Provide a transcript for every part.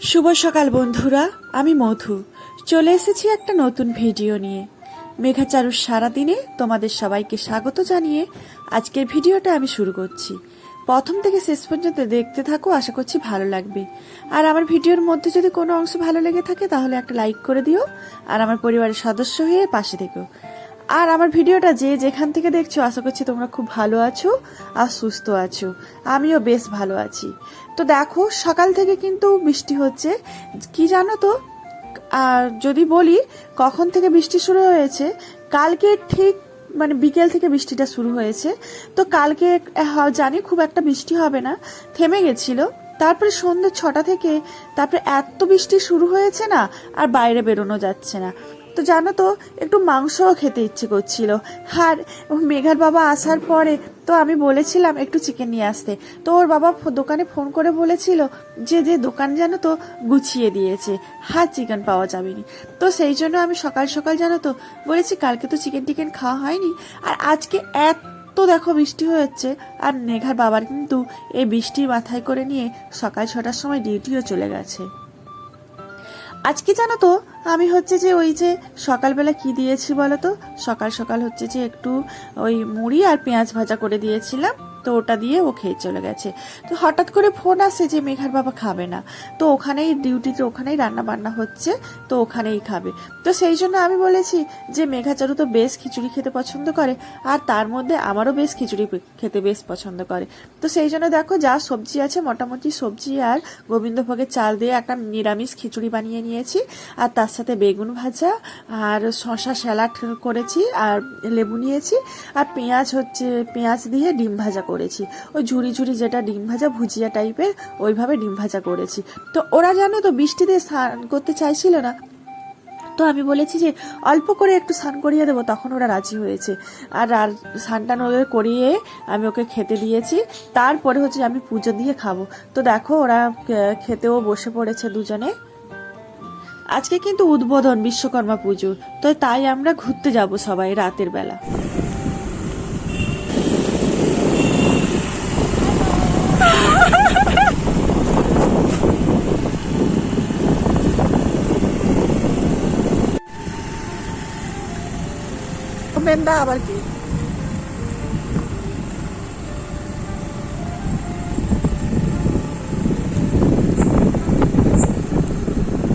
শুভ সকাল বন্ধুরা, আমি মধু চলে এসেছি একটা নতুন ভিডিও নিয়ে। মেঘাচারুর সারাদিনে তোমাদের সবাইকে স্বাগত জানিয়ে আজকের ভিডিওটা আমি শুরু করছি। প্রথম থেকে শেষ পর্যন্ত দেখতে থাকো, আশা করছি ভালো লাগবে। আর আমার ভিডিওর মধ্যে যদি কোনো অংশ ভালো লেগে থাকে তাহলে একটা লাইক করে দিও, আর আমার পরিবারের সদস্য হয়ে পাশে থেকো। আর আমার ভিডিওটা যে যেখান থেকে দেখছো, আশা করছি তোমরা খুব ভালো আছো আর সুস্থ আছো। আমিও বেশ ভালো আছি। তো দেখো, সকাল থেকে কিন্তু বৃষ্টি হচ্ছে, কি জানো তো। আর যদি বলি কখন থেকে বৃষ্টি শুরু হয়েছে, কালকে ঠিক বিকেল থেকে বৃষ্টিটা শুরু হয়েছে। তো কালকে জানি খুব একটা বৃষ্টি হবে না, থেমে গেছিল। তারপরে সন্ধ্যে 6টা থেকে তারপরে এত বৃষ্টি শুরু হয়েছে না, আর বাইরে বেরোনো যাচ্ছে না। তো জানো তো, একটু মাংসও খেতে ইচ্ছে করছিল। আর মেঘার বাবা আসার পরে তো আমি বলেছিলাম একটু চিকেন নিয়ে আসতে। তো ওর বাবা দোকানে ফোন করে বলেছিল যে দোকান জানো তো গুছিয়ে দিয়েছে, চিকেন পাওয়া যাবে না। তো সেই জন্য আমি সকাল সকাল জানো তো বলেছি, কালকে তো চিকেন খাওয়া হয়নি, আর আজকে তো দেখো বৃষ্টি হচ্ছে। আর মেঘার বাবার কিন্তু এই বৃষ্টির মাথায় করে নিয়ে সকাল 6টার সময় ডিউটিও চলে গেছে। আজকে জানো তো, আমি হচ্ছে যে ওই যে সকালবেলা কি দিয়েছি বলো তো, সকাল সকাল হচ্ছে যে একটু ওই মুড়ি আর পেঁয়াজ ভাজা করে দিয়েছিলাম। তো ওটা দিয়ে ও খেয়ে চলে গেছে। তো হঠাৎ করে ফোন আসে যে মেঘার বাবা খাবে না, তো ওখানেই ডিউটিতে ওখানেই রান্না বান্না হচ্ছে, তো ওখানেই খাবে। তো সেই জন্য আমি বলেছি যে মেঘাচারু তো বেশ খিচুড়ি খেতে পছন্দ করে, আর তার মধ্যে আমারও বেশ খিচুড়ি খেতে বেশ পছন্দ করে। তো সেই জন্য দেখো, যা সবজি আছে মোটামুটি সবজি আর গোবিন্দভোগের চাল দিয়ে একটা নিরামিষ খিচুড়ি বানিয়ে নিয়েছি। আর তার সাথে বেগুন ভাজা আর শসা স্যালাড করেছি, আর লেবু নিয়েছি, আর পেঁয়াজ দিয়ে ডিম ভাজা করেছি। ওই ঝুড়ি ঝুড়ি যেটা ডিম ভাজা ভুজিয়া টাইপের, ওইভাবে ডিম ভাজা করেছি। তো ওরা জানো তো বৃষ্টিতে স্নান করতে চাইছিল না, তো আমি বলেছি যে অল্প করে একটু স্নান করিয়ে দেবো, তখন ওরা রাজি হয়েছে। আর স্নান ওদের করিয়ে আমি ওকে খেতে দিয়েছি। তারপরে হচ্ছে আমি পুজো দিয়ে খাবো। তো দেখো, ওরা খেতেও বসে পড়েছে দুজনে। আজকে কিন্তু উদ্বোধন বিশ্বকর্মা পুজো, তো তাই আমরা ঘুরতে যাব সবাই রাতের বেলা। বেন্দা আবার কি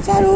চারু।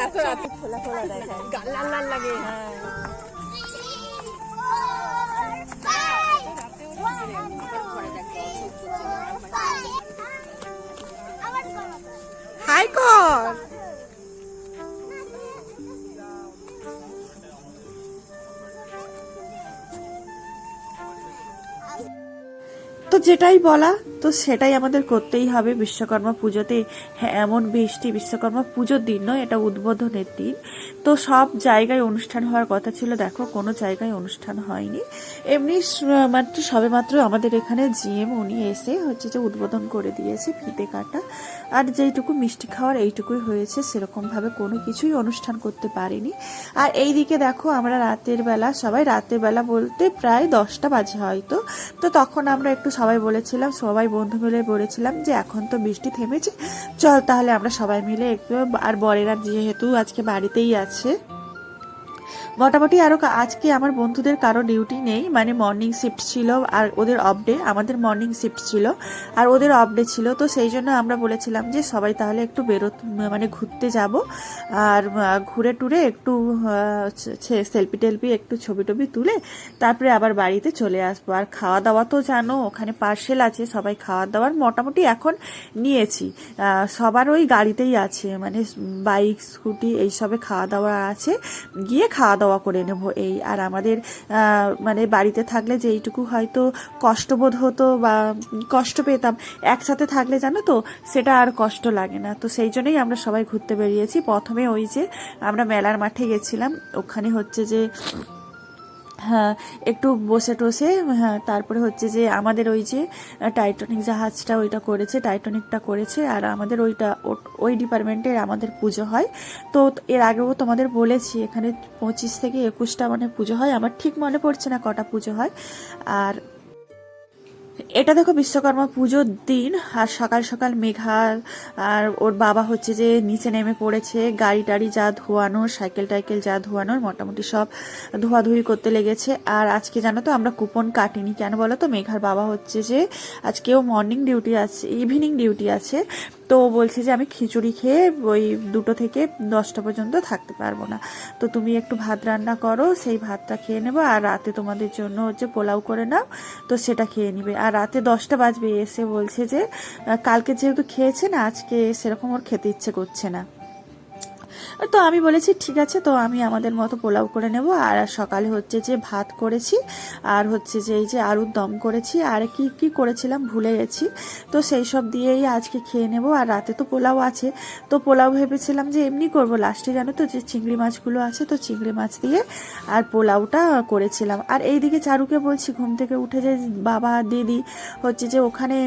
এত রাতে খোলা খোলা দেখায়, গাল লাল লাল লাগে। হাই কর। তো যেটাই বলা, তো সেটাই আমাদের করতেই হবে বিশ্বকর্মা পুজোতে। হ্যাঁ, এমন বৃষ্টি, বিশ্বকর্মা পুজোর দিন নয়, এটা উদ্বোধনের দিন। তো সব জায়গায় অনুষ্ঠান হওয়ার কথা ছিল, দেখো কোনো জায়গায় অনুষ্ঠান হয়নি। এমনি সবেমাত্র আমাদের এখানে জিএম উনি এসে হচ্ছে যে উদ্বোধন করে দিয়েছে, ফিতে কাটা আর যেইটুকু মিষ্টি খাওয়ার এইটুকুই হয়েছে, সেরকমভাবে কোনো কিছুই অনুষ্ঠান করতে পারিনি। আর এইদিকে দেখো আমরা রাতের বেলা বলতে প্রায় 10টা বাজে হয়তো। তো তখন আমরা একটু সবাই বলেছিলাম, সবাই বন্ধু মিলে বলেছিলাম যে এখন তো বৃষ্টি থেমেছে, চল তাহলে আমরা সবাই মিলে একটু, আর বরেরা যেহেতু আজকে বাড়িতেই আছে মোটামুটি, আরও আজকে আমার বন্ধুদের কারো ডিউটি নেই, মানে মর্নিং শিফট ছিল আর ওদের অফ ডে, আমাদের মর্নিং শিফট ছিল আর ওদের অফ ডে ছিল। তো সেই জন্য আমরা বলেছিলাম যে সবাই তাহলে একটু মানে ঘুরতে যাব, আর ঘুরে টুরে একটু সেলফি টেলফি একটু ছবি টবি তুলে তারপরে আবার বাড়িতে চলে আসবো। আর খাওয়া দাওয়া তো জানো ওখানে পার্সেল আছে, সবাই খাওয়া দাওয়ার মোটামুটি এখন নিয়েছি, সবার ওই গাড়িতেই আছে, মানে বাইক স্কুটি এইসবে খাওয়া দাওয়া আছে, গিয়ে খাওয়া দাওয়া করে নেব এই। আর আমাদের মানে বাড়িতে থাকলে যেইটুকু হয়তো কষ্টবোধ হতো বা কষ্ট পেতাম, একসাথে থাকলে জানো তো সেটা আর কষ্ট লাগে না। তো সেই জন্যই আমরা সবাই ঘুরতে বেরিয়েছি। প্রথমে ওই যে আমরা মেলার মাঠে গেছিলাম, ওখানে হচ্ছে যে হ্যাঁ একটু বসে টসে, হ্যাঁ তারপরে হচ্ছে যে আমাদের ওই যে টাইটানিক জাহাজটা ওইটা করেছে, টাইটানিকটা করেছে, আর আমাদের ওই ডিপার্টমেন্টের আমাদের পুজো হয়। তো এর আগেও তোমাদের বলেছি এখানে 25 থেকে 21টা মানে পুজো হয়, আমার ঠিক মনে পড়ছে না কটা পুজো হয়। আর এটা দেখো বিশ্বকর্মা পুজোর দিন, আর সকাল সকাল মেঘা আর ওর বাবা হচ্ছে যে নিচে নেমে পড়েছে, গাড়ি টাড়ি যা ধোয়ানোর, সাইকেল টাইকেল যা ধোয়ানোর মোটামুটি সব ধোয়াধুয়ি করতে লেগেছে। আর আজকে জানো তো আমরা কুপন কাটিনি, কেন বলো তো, মেঘার বাবা হচ্ছে যে আজকেও মর্নিং ডিউটি আছে, ইভিনিং ডিউটি আছে। তো বলছে যে আমি খিচুড়ি খেয়ে ওই 2টো থেকে 10টা পর্যন্ত থাকতে পারবো না, তো তুমি একটু ভাত রান্না করো, সেই ভাতটা খেয়ে নেবো, আর রাতে তোমাদের জন্য হচ্ছে পোলাও করে নাও, তো সেটা খেয়ে নিবে। আর রাতে 10টা বাজবে, এসে বলছে যে কালকে যেহেতু খেয়েছে না, আজকে সেরকম ওর খেতে ইচ্ছে করছে না। তো আমি বলেছি ঠিক আছে, তো আমি আমাদের মতো পোলাও করে নেব। আর সকালে হচ্ছে যে ভাত করেছি, আর হচ্ছে যে এই যে আলুর দম করেছি, আর কি কি করেছিলাম ভুলে গেছি। তো সেই সব দিয়েই আজকে খেয়ে নেব। আর রাতে তো পোলাও আছে, তো পোলাও ভেবেছিলাম যে এমনি করব, লাস্টে জানো তো যে চিংড়ি মাছগুলো আছে, তো চিংড়ি মাছ দিয়ে আর পোলাওটা করেছিলাম। আর এইদিকে চারুকে বলছি ঘুম থেকে উঠে যে বাবা দিদি হচ্ছে যে ওখানে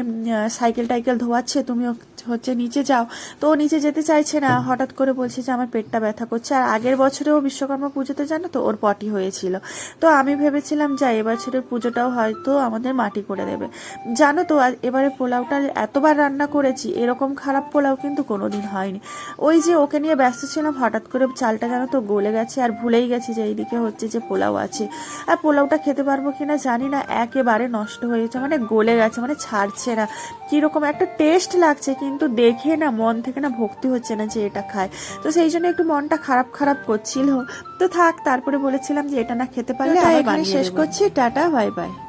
সাইকেল টাইকেল ধোয়াচ্ছে, তুমি হচ্ছে নিচে যাও। তো ও নিচে যেতে চাইছে না, হঠাৎ করে বলছে যে আমার পেটটা ব্যথা করছে। আর আগের বছরেও বিশ্বকর্মা পুজোতে জানো তো ওর পটি হয়েছিল, তো আমি ভেবেছিলাম যা এবছরের পুজোটাও হয়তো আমাদের মাটি করে দেবে। জানো তো এবারে পোলাওটা এতবার রান্না করেছি, এরকম খারাপ পোলাও কিন্তু কোনোদিন হয়নি। ওই যে ওকে নিয়ে ব্যস্ত ছিলাম, হঠাৎ করে চালটা জানো তো গলে গেছে, আর ভুলেই গেছি যে এইদিকে হচ্ছে যে পোলাও আছে। আর পোলাওটা খেতে পারবো কিনা জানি না, একেবারে নষ্ট হয়েছে, মানে গলে গেছে, মানে ছাড়ছে না, কিরকম একটা টেস্ট লাগছে, কিন্তু দেখে না মন থেকে না ভক্তি হচ্ছে না যে এটা খায়। তো সেই জন্য একটু মনটা খারাপ খারাপ করছিল। তো থাক, তারপরে বলেছিলাম যে এটা না খেতে পারলে আবার বানিয়ে দেব। শেষ করছি, টাটা বাই বাই।